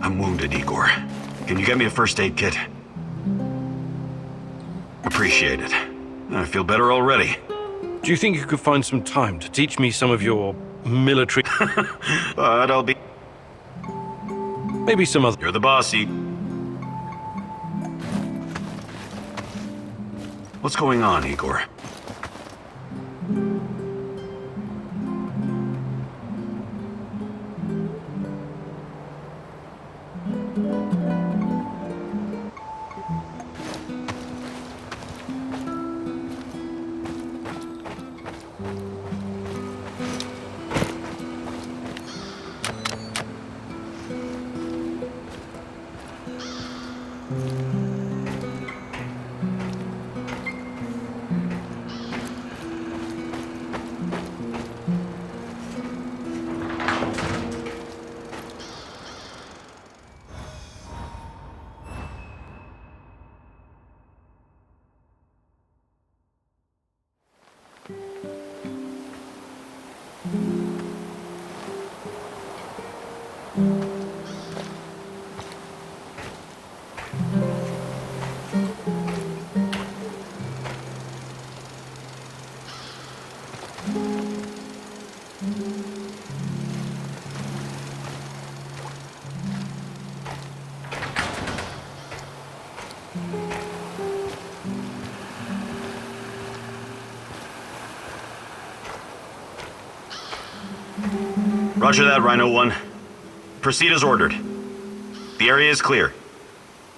I'm wounded, Igor. Can you get me a first aid kit? Appreciate it. I feel better already. Do you think you could find some time to teach me some of your military... But I'll be... Maybe some other... You're the boss, Igor. What's going on, Igor? Roger that, Rhino 1. Proceed as ordered. The area is clear.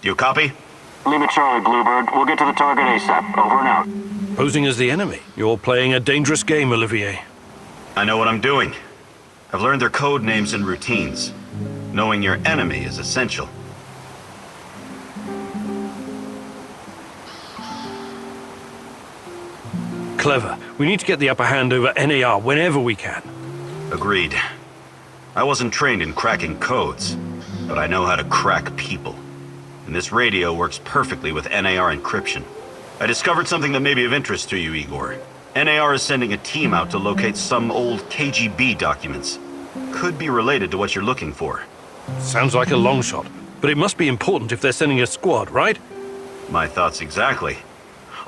Do you copy? Leave it Charlie, Bluebird. We'll get to the target ASAP. Over and out. Posing as the enemy. You're playing a dangerous game, Olivier. I know what I'm doing. I've learned their code names and routines. Knowing your enemy is essential. Clever. We need to get the upper hand over NAR whenever we can. Agreed. I wasn't trained in cracking codes, but I know how to crack people. And this radio works perfectly with NAR encryption. I discovered something that may be of interest to you, Igor. NAR is sending a team out to locate some old KGB documents. Could be related to what you're looking for. Sounds like a long shot, but it must be important if they're sending a squad, right? My thoughts exactly.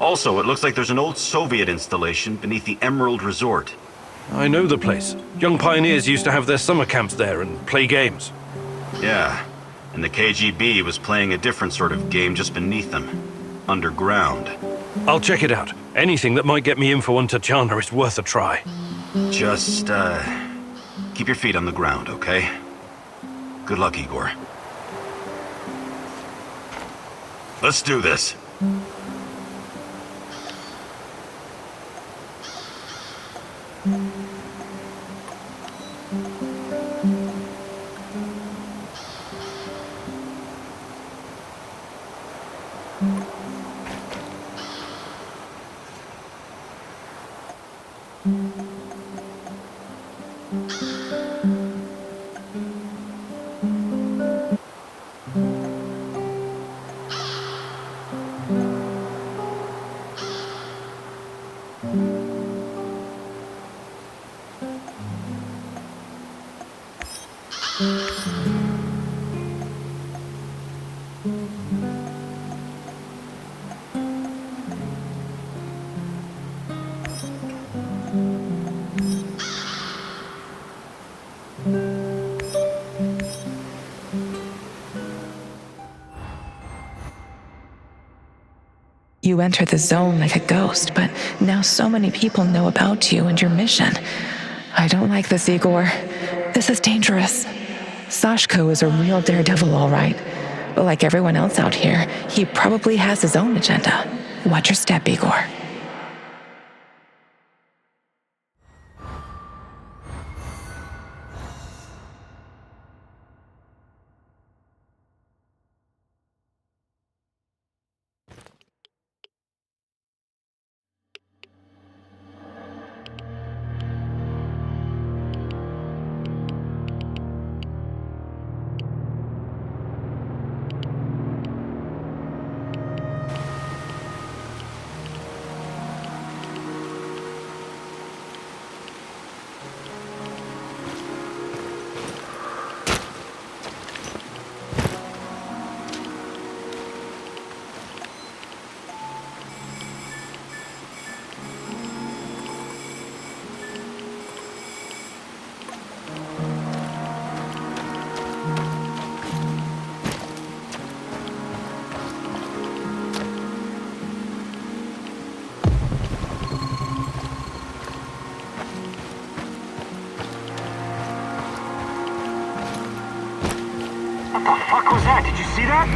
Also, it looks like there's an old Soviet installation beneath the Emerald Resort. I know the place. Young pioneers used to have their summer camps there and play games. Yeah, and the KGB was playing a different sort of game just beneath them. Underground. I'll check it out. Anything that might get me info on Tatiana is worth a try. Just, keep your feet on the ground, okay? Good luck, Igor. Let's do this. You entered the zone like a ghost, but now so many people know about you and your mission. I don't like this, Igor. This is dangerous. Sashko is a real daredevil, all right. But like everyone else out here, he probably has his own agenda. Watch your step, Igor. What the fuck was that? Did you see that?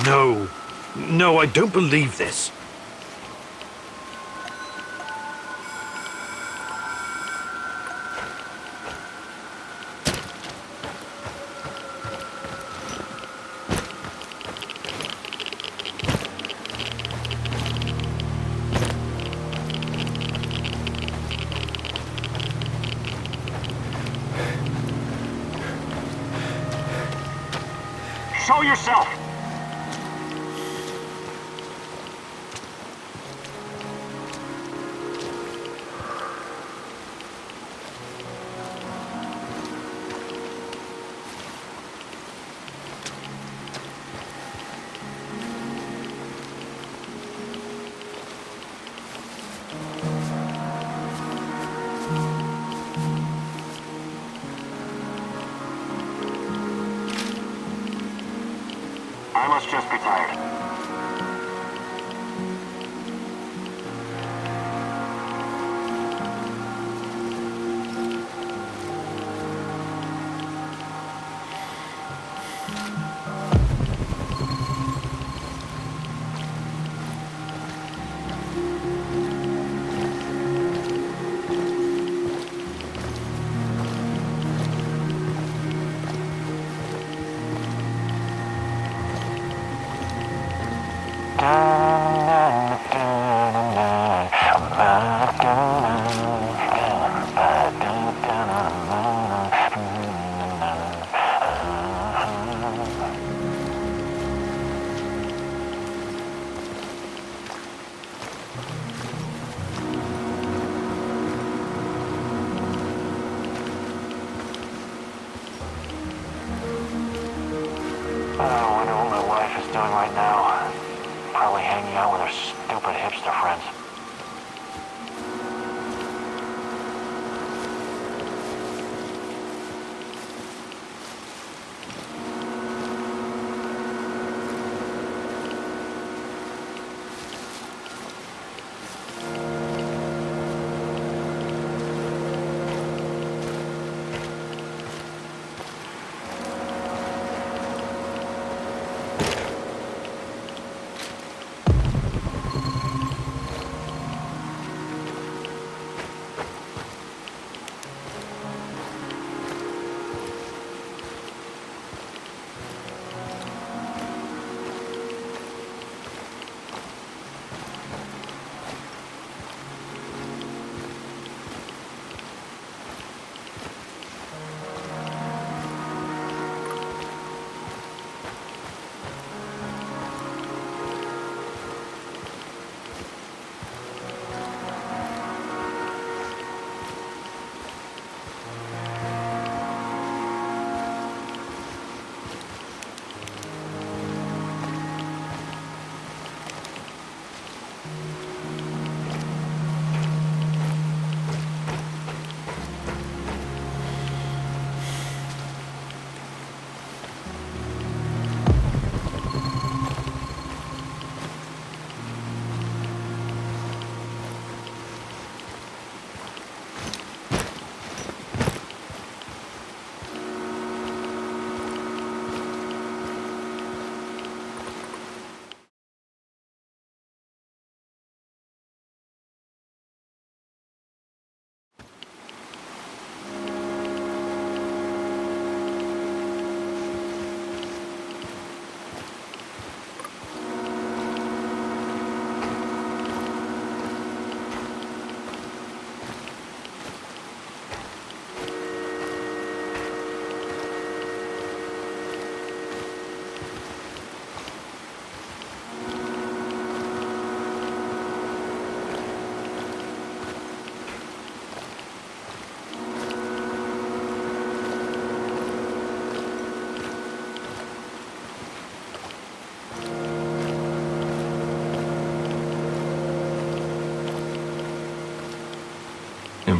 No. No, I don't believe this. Show yourself! I must just be tired. I wonder what my wife is doing right now. Probably hanging out with her stupid hipster friends.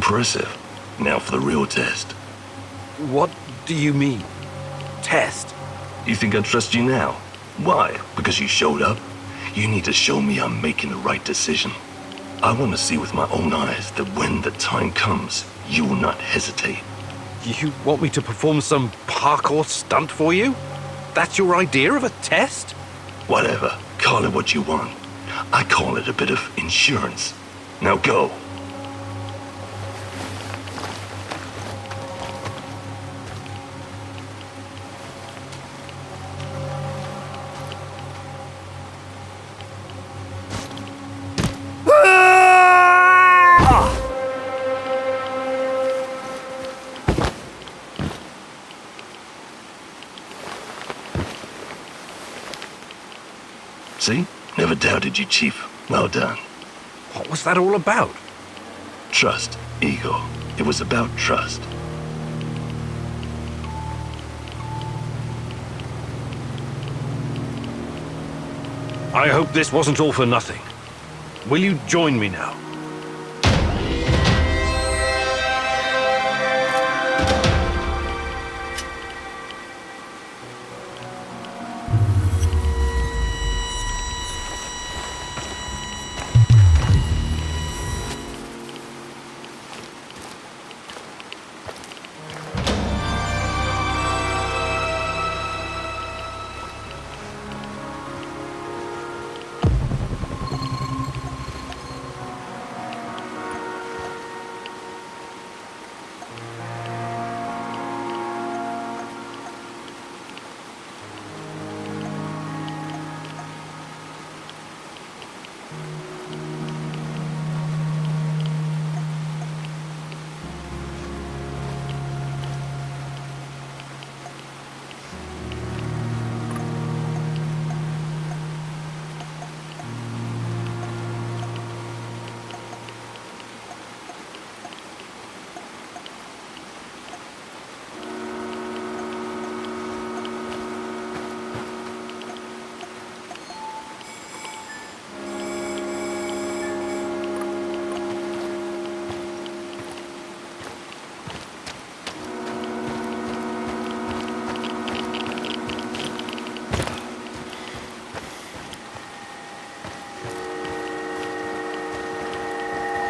Impressive. Now for the real test. What do you mean? Test? You think I trust you now? Why? Because you showed up? You need to show me I'm making the right decision. I want to see with my own eyes that when the time comes, you will not hesitate. You want me to perform some parkour stunt for you? That's your idea of a test? Whatever. Call it what you want. I call it a bit of insurance. Now go. See? Never doubted you, Chief. Well done. What was that all about? Trust, ego. It was about trust. I hope this wasn't all for nothing. Will you join me now?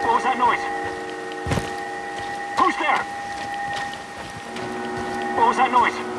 What was that noise? Who's there? What was that noise?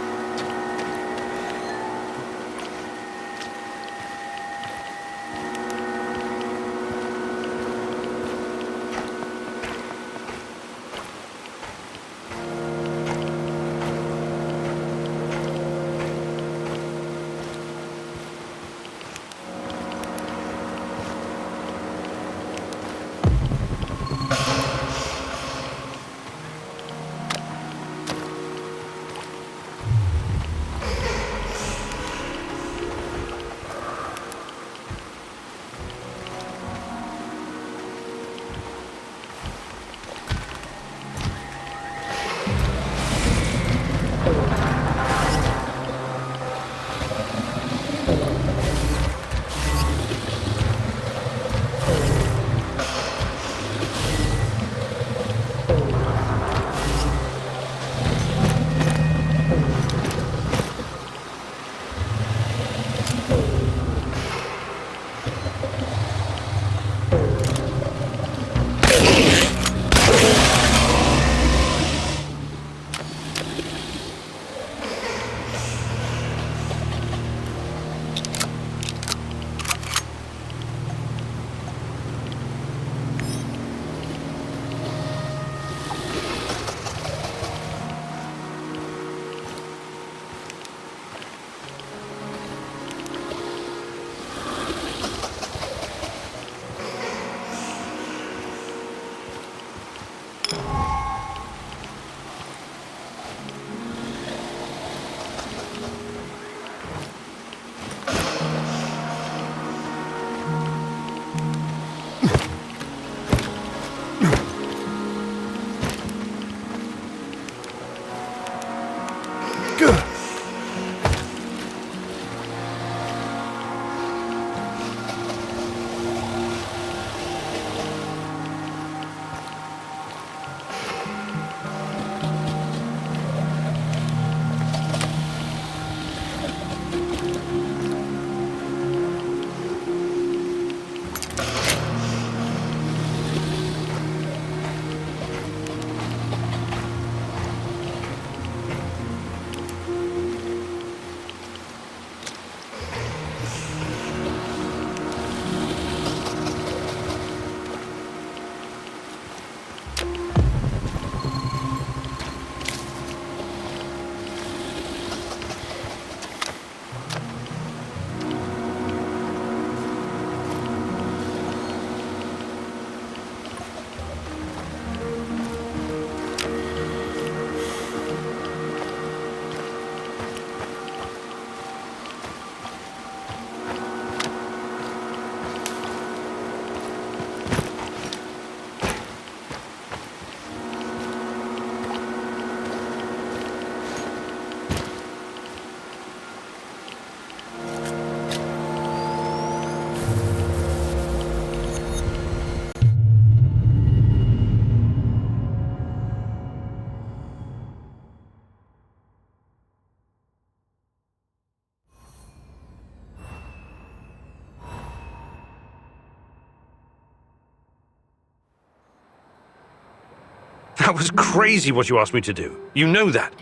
That was crazy what you asked me to do. You know that.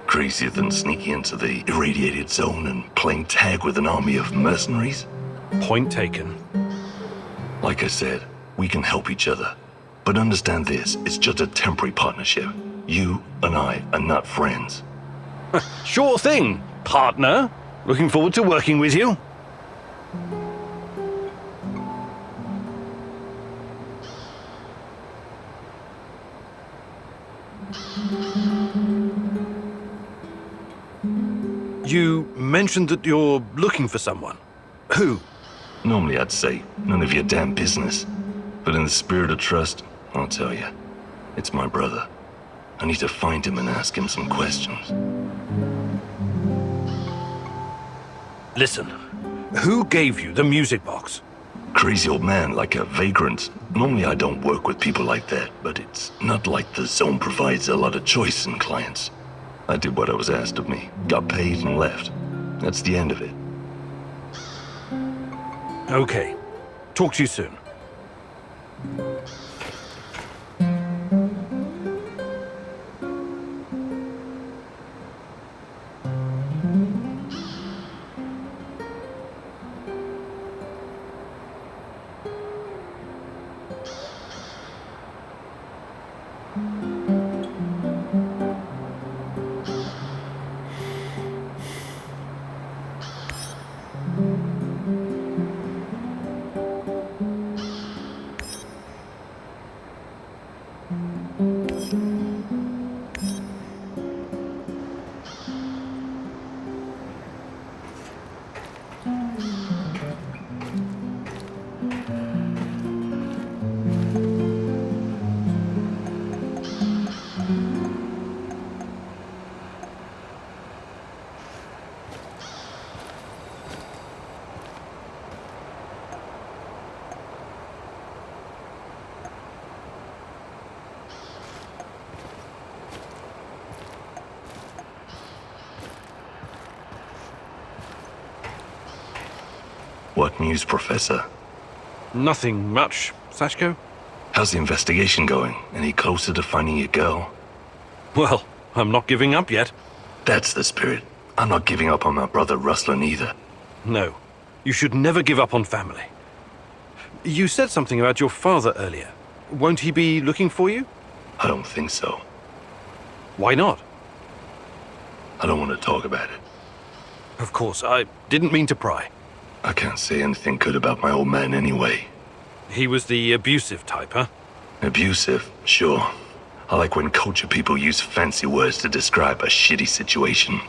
Crazier than sneaking into the irradiated zone and playing tag with an army of mercenaries? Point taken. Like I said, we can help each other. But understand this, it's just a temporary partnership. You and I are not friends. Sure thing, partner. Looking forward to working with you. You mentioned that you're looking for someone. Who? Normally I'd say, none of your damn business. But in the spirit of trust, I'll tell you. It's my brother. I need to find him and ask him some questions. Listen, who gave you the music box? Crazy old man like a vagrant. Normally I don't work with people like that, but it's not like the zone provides a lot of choice in clients. I did what I was asked of me, got paid and left. That's the end of it. Okay. Talk to you soon. What news, Professor? Nothing much, Sashko. How's the investigation going? Any closer to finding your girl? Well, I'm not giving up yet. That's the spirit. I'm not giving up on my brother Ruslan either. No, you should never give up on family. You said something about your father earlier. Won't he be looking for you? I don't think so. Why not? I don't want to talk about it. Of course, I didn't mean to pry. I can't say anything good about my old man anyway. He was the abusive type, huh? Abusive, sure. I like when culture people use fancy words to describe a shitty situation.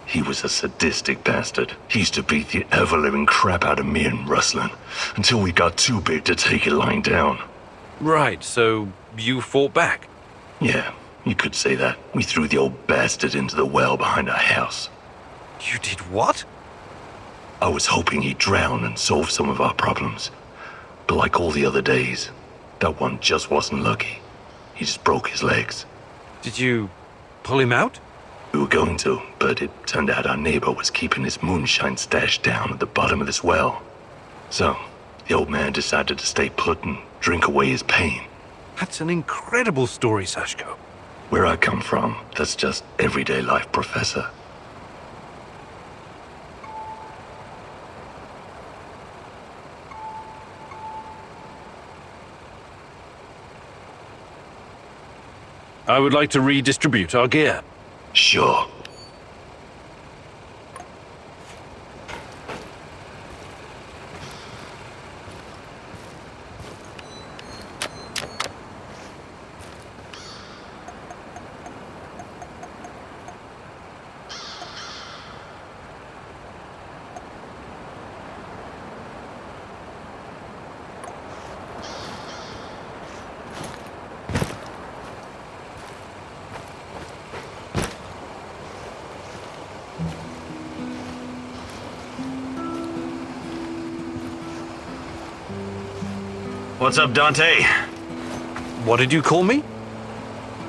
He was a sadistic bastard. He used to beat the ever-living crap out of me and Ruslan until we got too big to take it lying down. Right, so you fought back? Yeah, you could say that. We threw the old bastard into the well behind our house. You did what? I was hoping he'd drown and solve some of our problems. But like all the other days, that one just wasn't lucky. He just broke his legs. Did you pull him out? We were going to, but it turned out our neighbor was keeping his moonshine stashed down at the bottom of this well. So, the old man decided to stay put and drink away his pain. That's an incredible story, Sashko. Where I come from, that's just everyday life, Professor. I would like to redistribute our gear. Sure. What's up, Dante? What did you call me?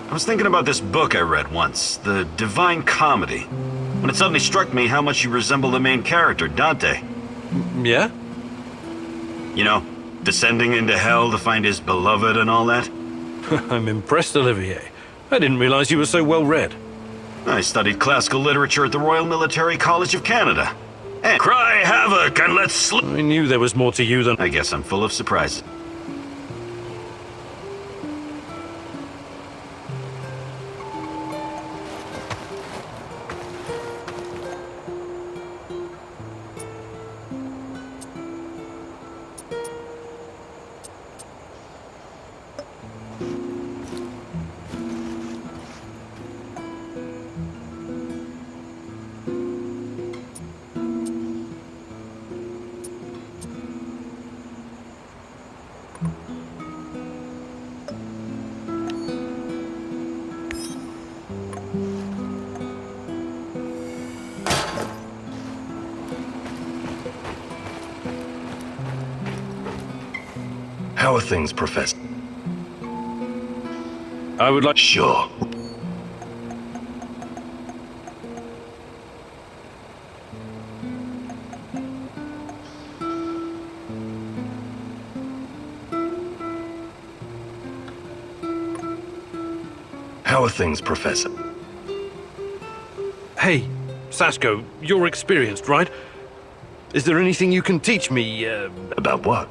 I was thinking about this book I read once, The Divine Comedy, when it suddenly struck me how much you resemble the main character, Dante. Yeah? You know, descending into hell to find his beloved and all that? I'm impressed, Olivier. I didn't realize you were so well read. I studied classical literature at the Royal Military College of Canada. And cry havoc and let's sleep. I knew there was more to you than... I guess I'm full of surprises. How are things, Professor? I would like... Sure. How are things, Professor? Hey, Sashko, you're experienced, right? Is there anything you can teach me, About what?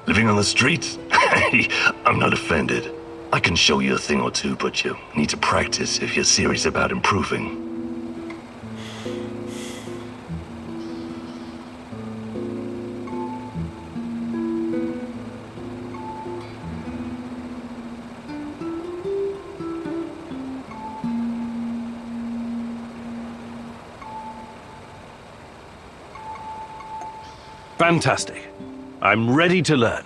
Living on the streets? I'm not offended. I can show you a thing or two, but you need to practice if you're serious about improving. Fantastic. I'm ready to learn.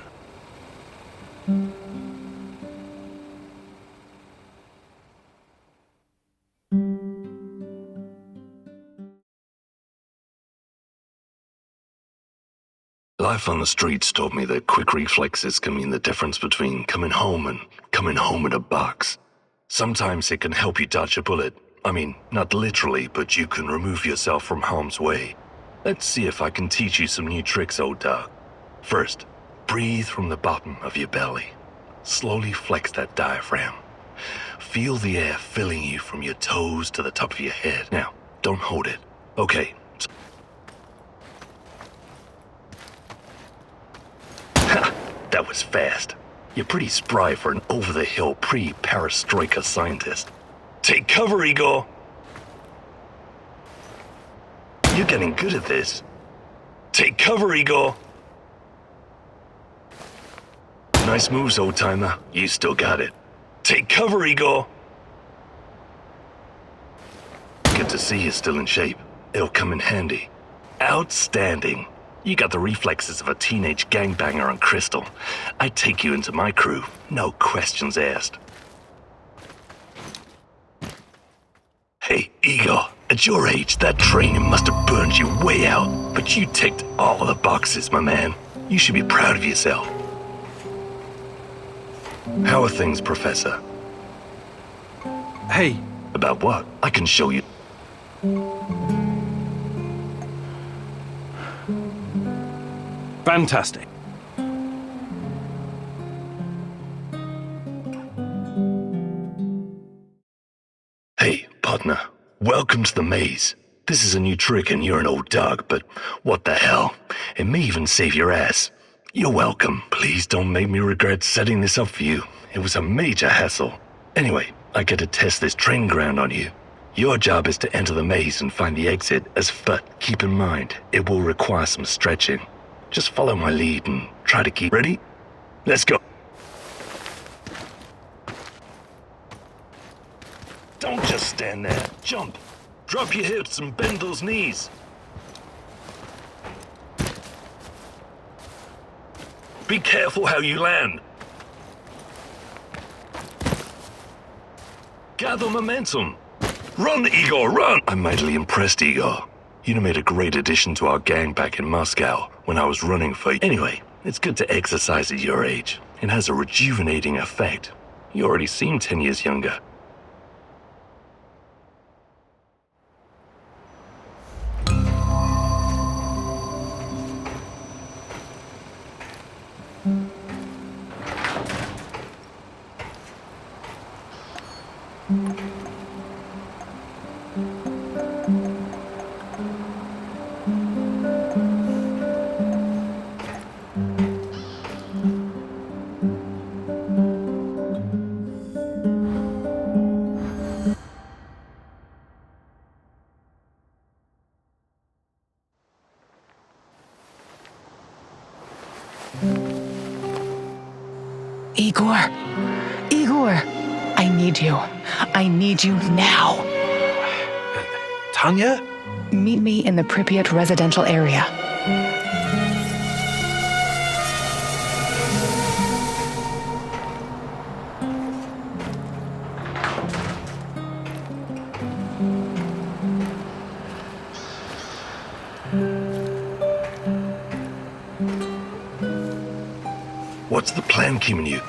Life on the streets taught me that quick reflexes can mean the difference between coming home and coming home in a box. Sometimes it can help you dodge a bullet. I mean, not literally, but you can remove yourself from harm's way. Let's see if I can teach you some new tricks, old dog. First, breathe from the bottom of your belly. Slowly flex that diaphragm. Feel the air filling you from your toes to the top of your head. Now, don't hold it. Okay. Ha! That was fast. You're pretty spry for an over-the-hill pre-perestroika scientist. Take cover, Igor! You're getting good at this. Take cover, Igor! Nice moves, old-timer. You still got it. Take cover, Igor! Good to see you're still in shape. It'll come in handy. Outstanding. You got the reflexes of a teenage gangbanger on Crystal. I'd take you into my crew. No questions asked. Hey, Igor. At your age, that training must have burned you way out. But you ticked all the boxes, my man. You should be proud of yourself. How are things, Professor? Hey. About what? I can show you. Fantastic. Hey, partner. Welcome to the maze. This is a new trick and you're an old dog, but what the hell? It may even save your ass. You're welcome. Please don't make me regret setting this up for you. It was a major hassle. Anyway, I get to test this training ground on you. Your job is to enter the maze and find the exit but keep in mind, it will require some stretching. Just follow my lead and try to keep ready. Let's go. Don't just stand there. Jump. Drop your hips and bend those knees. Be careful how you land. Gather momentum. Run, Igor, run! I'm mightily impressed, Igor. You'd have made a great addition to our gang back in Moscow when I was running for you. Anyway, it's good to exercise at your age. It has a rejuvenating effect. You already seem 10 years younger. Igor! Igor! I need you. I need you now. Tanya? Meet me in the Pripyat residential area. What's the plan, Kimenu?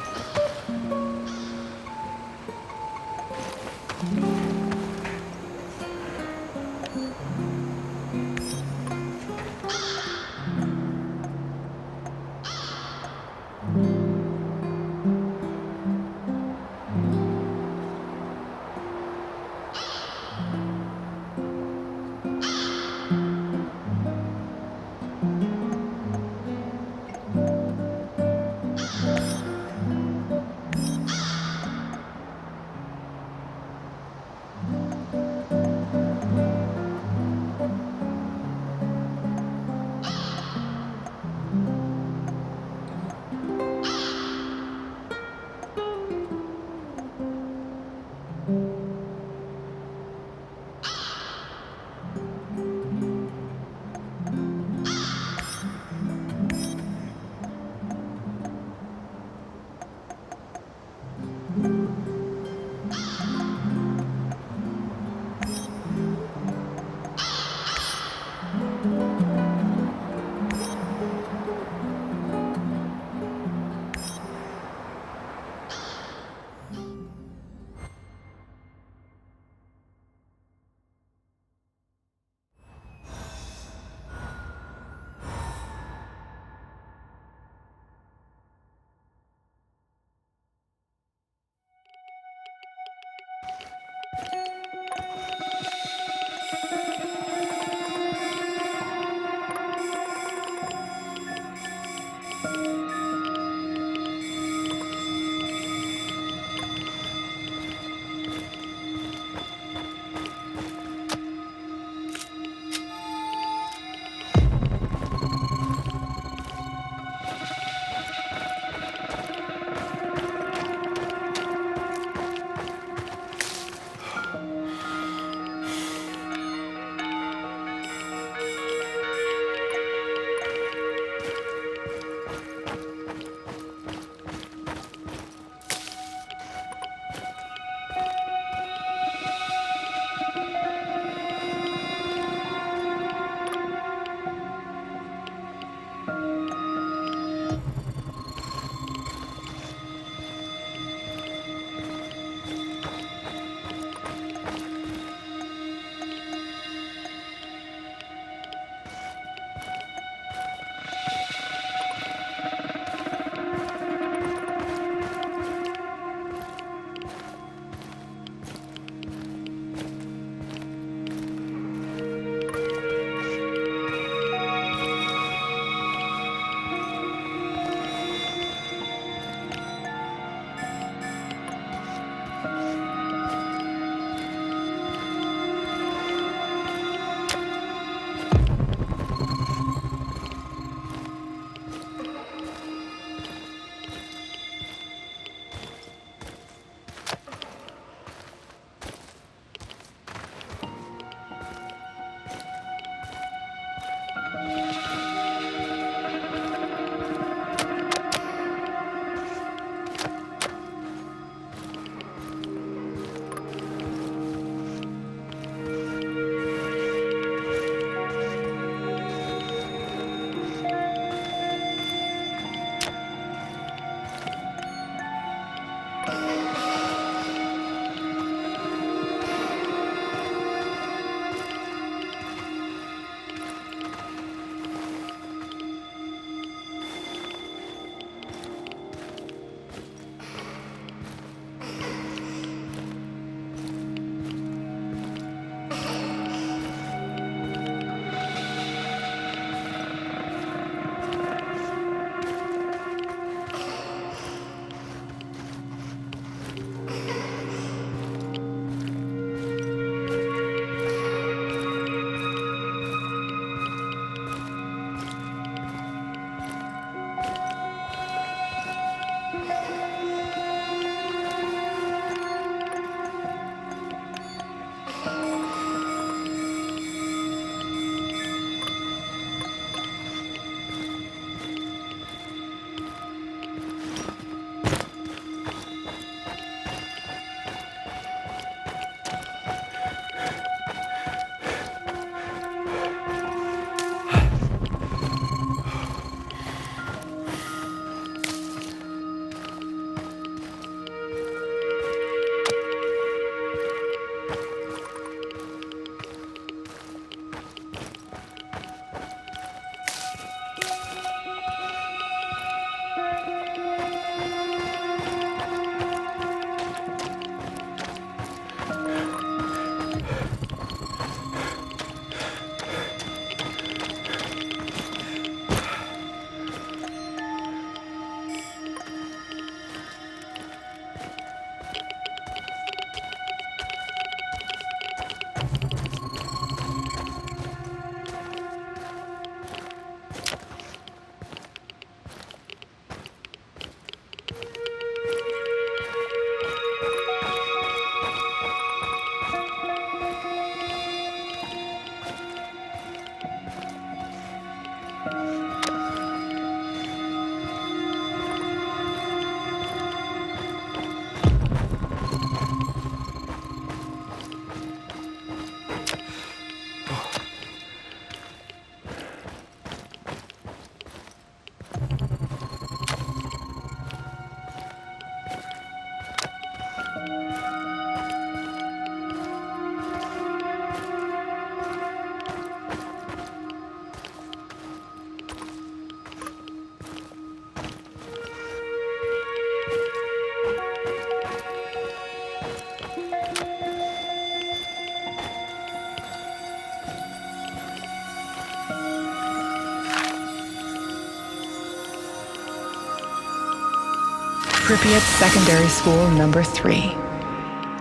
Pripyat Secondary School number 3.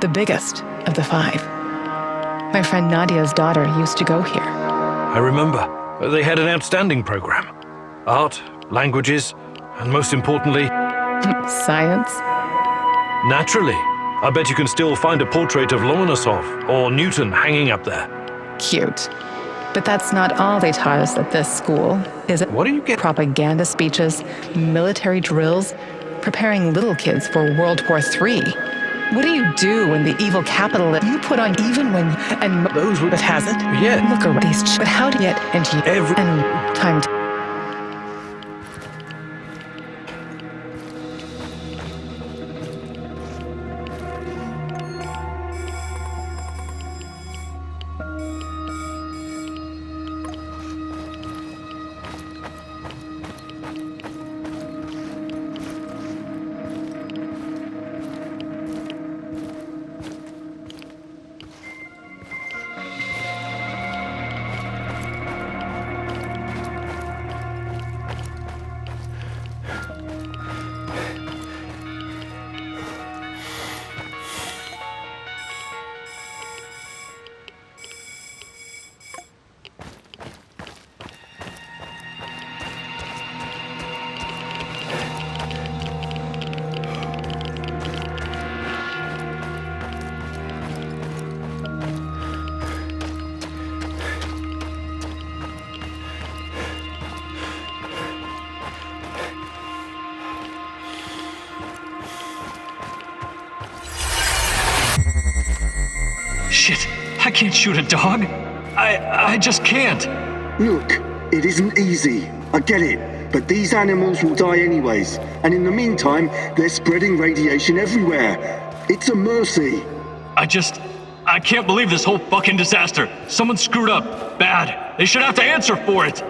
The biggest of the 5. My friend Nadia's daughter used to go here. I remember. They had an outstanding program. Art, languages, and most importantly, Science? naturally. I bet you can still find a portrait of Lomonosov or Newton hanging up there. Cute. But that's not all they taught us at this school, is it? What do you get? Propaganda speeches, military drills, preparing little kids for World War III. What do you do when the evil capitalist you put on even when and Those were- but has it? Yeah. Look around these but how do you get and you Every- and time to Shit, I can't shoot a dog. I just can't. Look, it isn't easy. I get it. But these animals will die anyways. And in the meantime, they're spreading radiation everywhere. It's a mercy. I can't believe this whole fucking disaster. Someone screwed up. Bad. They should have to answer for it.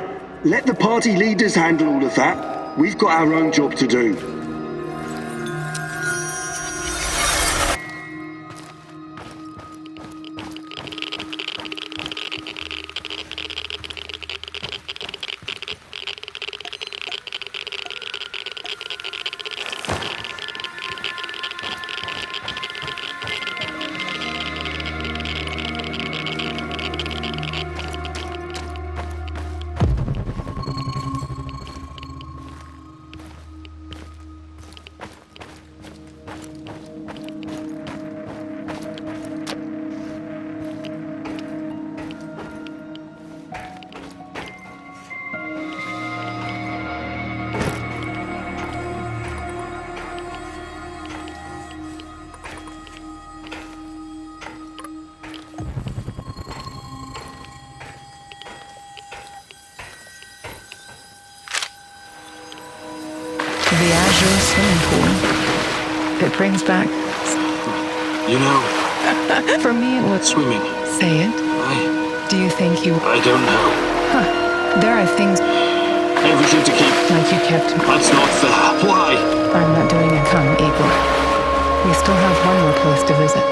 Let the party leaders handle all of that. We've got our own job to do. the Azure swimming pool. It brings back You know, for me it was swimming. say it. Do you think you I don't know. there are things Everything to keep. like you kept That's not fair. Why? I'm not doing it. Come, Igor. We still have one more place to visit.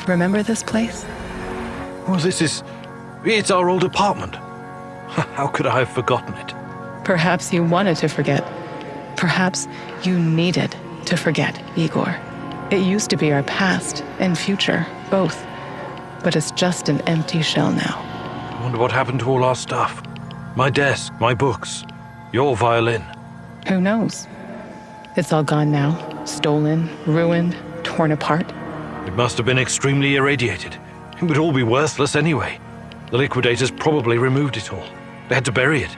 Remember this place? Well, it's our old apartment. How could I have forgotten it? Perhaps you wanted to forget. Perhaps you needed to forget, Igor. It used to be our past and future, both. But it's just an empty shell now. I wonder what happened to all our stuff. My desk, my books, your violin. Who knows? It's all gone now. Stolen, ruined, torn apart. It must have been extremely irradiated. It would all be worthless anyway. The liquidators probably removed it all. They had to bury it.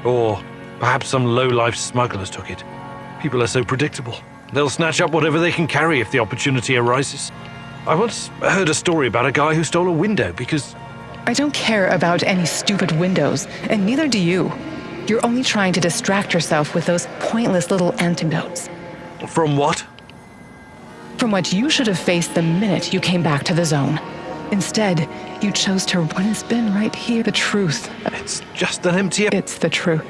Or perhaps some low-life smugglers took it. People are so predictable. They'll snatch up whatever they can carry if the opportunity arises. I once heard a story about a guy who stole a window because... I don't care about any stupid windows, and neither do you. You're only trying to distract yourself with those pointless little antidotes. From what? From what you should have faced the minute you came back to the zone. Instead, you chose to run and spin right here. The truth. It's just an empty... It's the truth.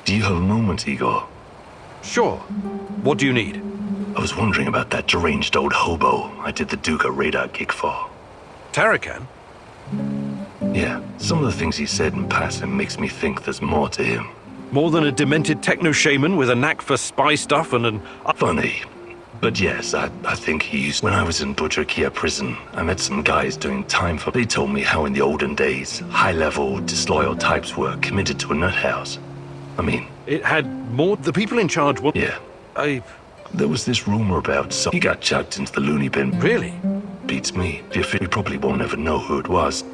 Do you have a moment, Igor? Sure. What do you need? I was wondering about that deranged old hobo I did the Duga radar gig for. Tarakan? Yeah, some of the things he said in passing makes me think there's more to him. More than a demented techno-shaman with a knack for spy stuff and an... Funny. But yes, I think he used... When I was in Budrakia prison, I met some guys doing time for... They told me how in the olden days, high-level, disloyal types were committed to a nut house. I mean... It had more... The people in charge were... Yeah. There was this rumor about he got chucked into the loony bin. Really? Beats me. We probably won't ever know who it was.